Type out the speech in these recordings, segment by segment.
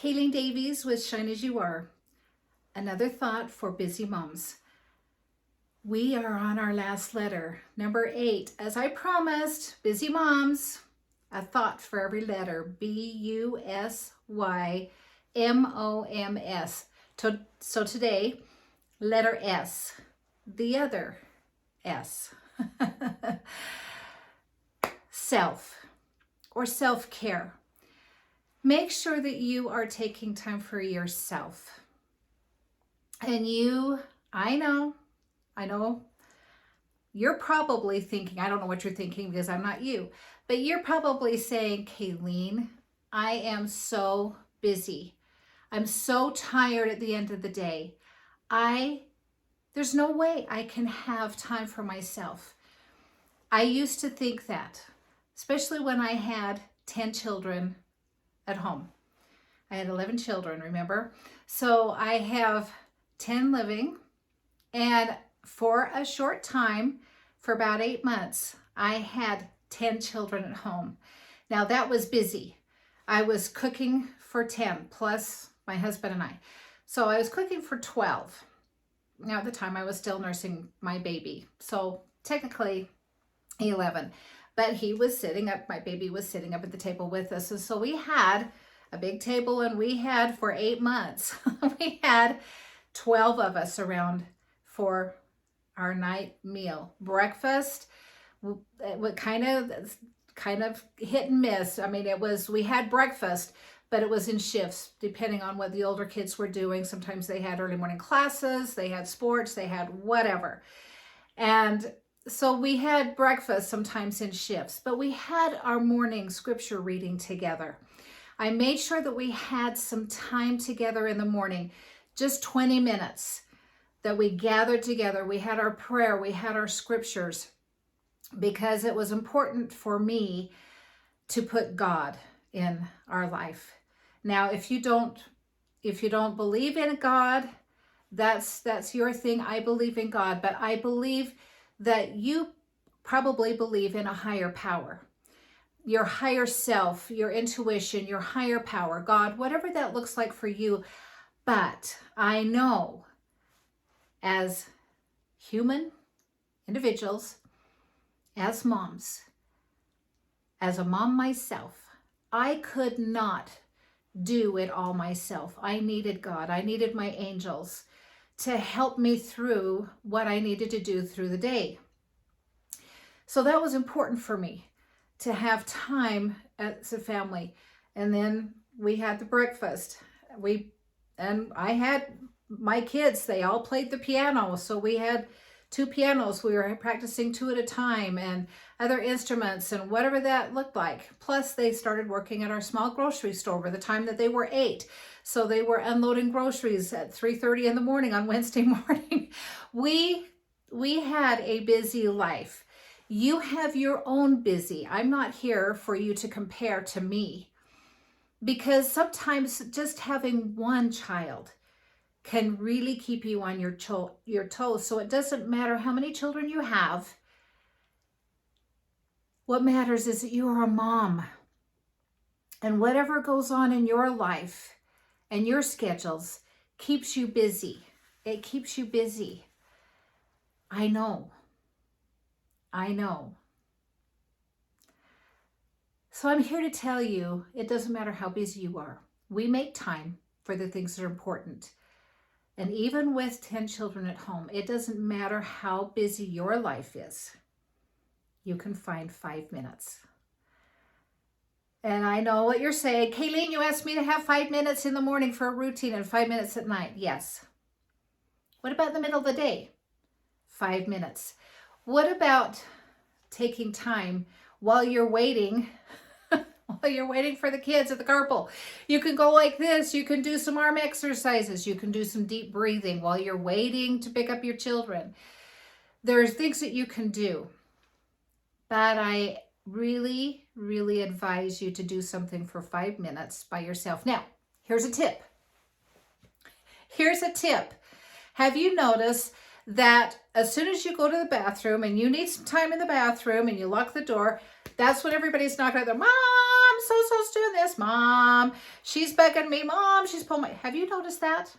Kayleen Davies with Shine As You Are. Another thought for busy moms. We are on our last letter, number 8. As I promised, busy moms, a thought for every letter, BUSYMOMS. So today, letter S, the other S. Self or self-care. Make sure that you are taking time for yourself. And I know, you're probably thinking, I don't know what you're thinking because I'm not you, but you're probably saying, Kayleen, I am so busy. I'm so tired at the end of the day. There's no way I can have time for myself. I used to think that, especially when I had 10 children at home. I had 11 children, remember? So I have 10 living, and for a short time, for about 8 months, I had 10 children at home. Now that was busy. I was cooking for 10 plus my husband and I. So I was cooking for 12. Now at the time I was still nursing my baby. So technically 11. But he was sitting up, my baby was sitting up at the table with us. And so we had a big table, and we had for 8 months, we had 12 of us around for our night meal. Breakfast, what kind of hit and miss. I mean, we had breakfast, but it was in shifts depending on what the older kids were doing. Sometimes they had early morning classes, they had sports, they had whatever. And so we had breakfast sometimes in shifts, but we had our morning scripture reading together. I made sure that we had some time together in the morning, just 20 minutes that we gathered together. We had our prayer, we had our scriptures, because it was important for me to put God in our life. Now, if you don't believe in God, that's your thing. I believe in God, but I believe that you probably believe in a higher power, your higher self, your intuition, your higher power, God, whatever that looks like for you. But I know as human individuals, as moms, as a mom myself, I could not do it all myself. I needed God. I needed my angels to help me through what I needed to do through the day. So that was important for me, to have time as a family. And then we had the breakfast. And I had my kids, they all played the piano. So we had 2 pianos. We were practicing 2 at a time, and other instruments and whatever that looked like. Plus they started working at our small grocery store by the time that they were 8. So they were unloading groceries at 3:30 in the morning on Wednesday morning. We had a busy life. You have your own busy. I'm not here for you to compare to me, because sometimes just having one child can really keep you on your toes. So it doesn't matter how many children you have. What matters is that you are a mom. And whatever goes on in your life and your schedules keeps you busy. It keeps you busy. I know. So I'm here to tell you, it doesn't matter how busy you are. We make time for the things that are important. And even with 10 children at home, it doesn't matter how busy your life is. You can find 5 minutes. And I know what you're saying. Kayleen, you asked me to have 5 minutes in the morning for a routine and 5 minutes at night. Yes. What about the middle of the day? 5 minutes. What about taking time while you're waiting for the kids at the carpool? You can go like this. You can do some arm exercises. You can do some deep breathing while you're waiting to pick up your children. There's things that you can do. But I really, really advise you to do something for 5 minutes by yourself. Now, here's a tip. Have you noticed that as soon as you go to the bathroom and you need some time in the bathroom and you lock the door, that's when everybody's knocking at the door, Mom, Mom, so-and-so's doing this. Mom, she's begging me. Mom, she's pulling my... Have you noticed that?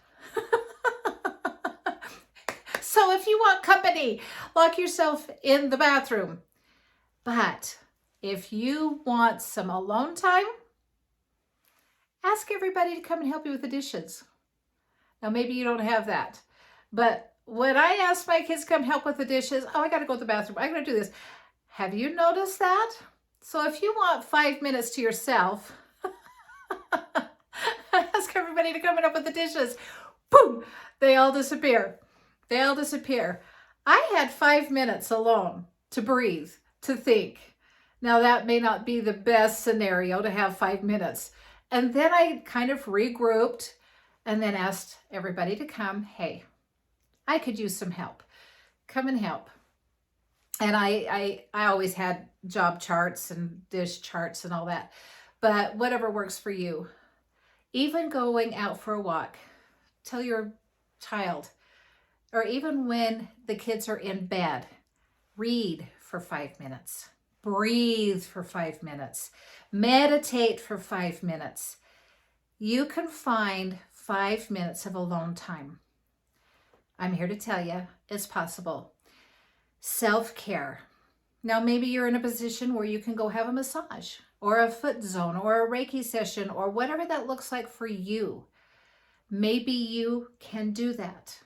So if you want company, lock yourself in the bathroom. But if you want some alone time, ask everybody to come and help you with the dishes. Now, maybe you don't have that. But when I ask my kids to come help with the dishes, oh, I got to go to the bathroom. I got to do this. Have you noticed that? So if you want 5 minutes to yourself, ask everybody to come and help with the dishes. Boom! They all disappear. They all disappear. I had 5 minutes alone to breathe, to think. Now, that may not be the best scenario to have 5 minutes. And then I kind of regrouped and then asked everybody to come. Hey, I could use some help. Come and help. And I always had job charts and dish charts and all that. But whatever works for you. Even going out for a walk. Tell your child, or even when the kids are in bed, read for 5 minutes. Breathe for 5 minutes. Meditate for 5 minutes. You can find 5 minutes of alone time. I'm here to tell you it's possible. Self-care. Now, maybe you're in a position where you can go have a massage or a foot zone or a Reiki session or whatever that looks like for you. Maybe you can do that.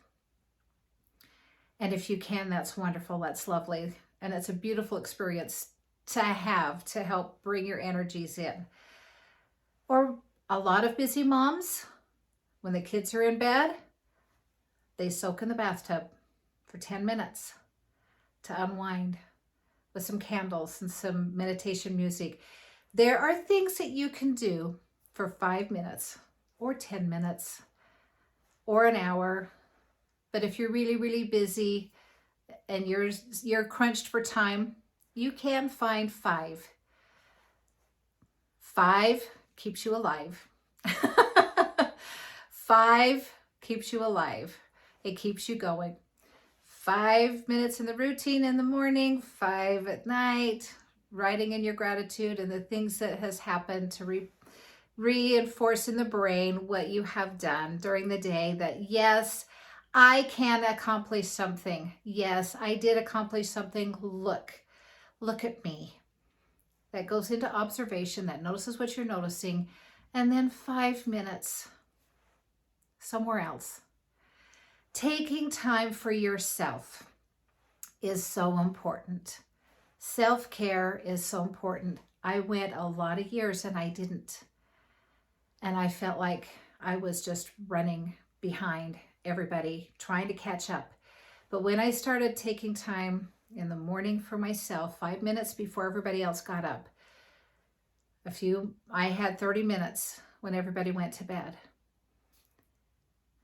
And if you can, that's wonderful. That's lovely. And it's a beautiful experience to have to help bring your energies in. Or a lot of busy moms, when the kids are in bed, they soak in the bathtub for 10 minutes to unwind with some candles and some meditation music. There are things that you can do for 5 minutes or 10 minutes or an hour. But if you're really, really busy and you're crunched for time, you can find 5. 5 keeps you alive. 5 keeps you alive. It keeps you going. 5 minutes in the routine in the morning, 5 at night, writing in your gratitude and the things that has happened to reinforce in the brain what you have done during the day, that yes, I can accomplish something. Yes, I did accomplish something. Look at me. That goes into observation, that notices what you're noticing, and then 5 minutes somewhere else. Taking time for yourself is so important. Self-care is so important. I went a lot of years and I didn't. And I felt like I was just running behind everybody, trying to catch up. But when I started taking time in the morning for myself, 5 minutes before everybody else got up, I had 30 minutes when everybody went to bed,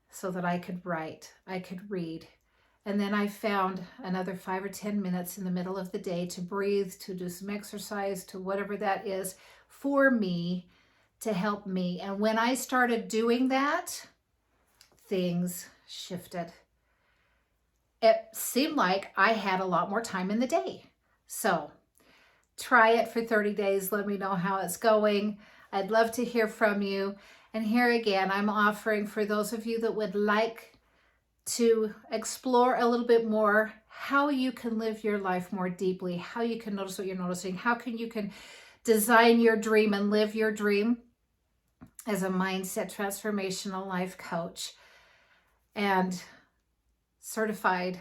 so that I could write, I could read. And then I found another 5 or 10 minutes in the middle of the day to breathe, to do some exercise, to whatever that is for me, to help me. And when I started doing that, things shifted. It seemed like I had a lot more time in the day. So try it for 30 days. Let me know how it's going. I'd love to hear from you. And here again, I'm offering for those of you that would like to explore a little bit more how you can live your life more deeply, how you can notice what you're noticing, how you can design your dream and live your dream as a mindset transformational life coach and certified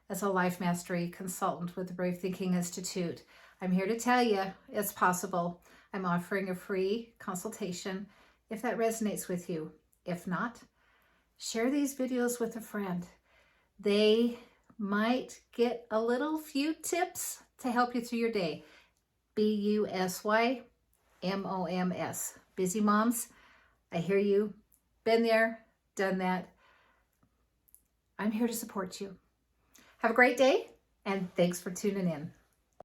as a life mastery consultant with the Brave Thinking Institute. I'm here to tell you it's possible. I'm offering a free consultation if that resonates with you. If not, share these videos with a friend. They might get a little few tips to help you through your day. BUSYMOMS. Busy moms, I hear you. Been there, done that. I'm here to support you. Have a great day, and thanks for tuning in.